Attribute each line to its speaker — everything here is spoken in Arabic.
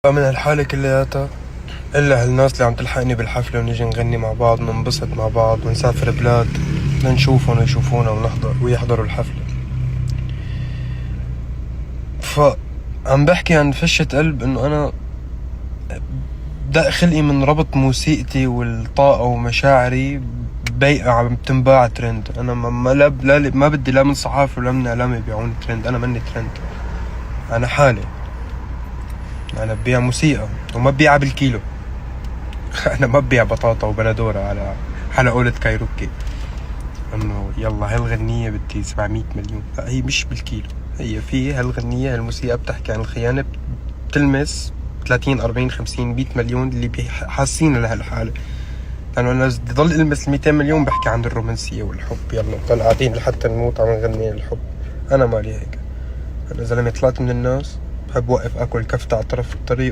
Speaker 1: من الحالة كلياتها إلا هالناس اللي عم تلحقني بالحفلة ونيجي نغني مع بعض وننبسط مع بعض ونسافر بلاد لنشوفهم ويشوفونا ونحضر ويحضروا الحفلة. فعم بحكي عن فشة قلب إنه أنا دق خلقي من ربط موسيقتي والطاقة ومشاعري بيئة عم تنباع ترند. أنا ما بدي لا من صحافة ولا من إعلام يبيعوني ترند. أنا مني ترند، أنا حالي. أنا ببيع موسيقى وما ببيعها بالكيلو. أنا ما ببيع بطاطا وبندورة على قولة كايروكي إنه يلا هالغنية بدي 700 مليون. لا، هي مش بالكيلو. هي في هالغنية هالموسيقى بتحكي عن الخيانة، بتلمس 30 40 50 100 مليون اللي حاسين لهالحالة. لأنه أنا بدي ضل ألمس 200 مليون بحكي عن الرومانسية والحب. يلا نضل قاعدين لحتى نموت عم نغني الحب. أنا مالي هيك. أنا زلمة طلعت من الناس بحب وقف أكل كفتة على طرف الطريق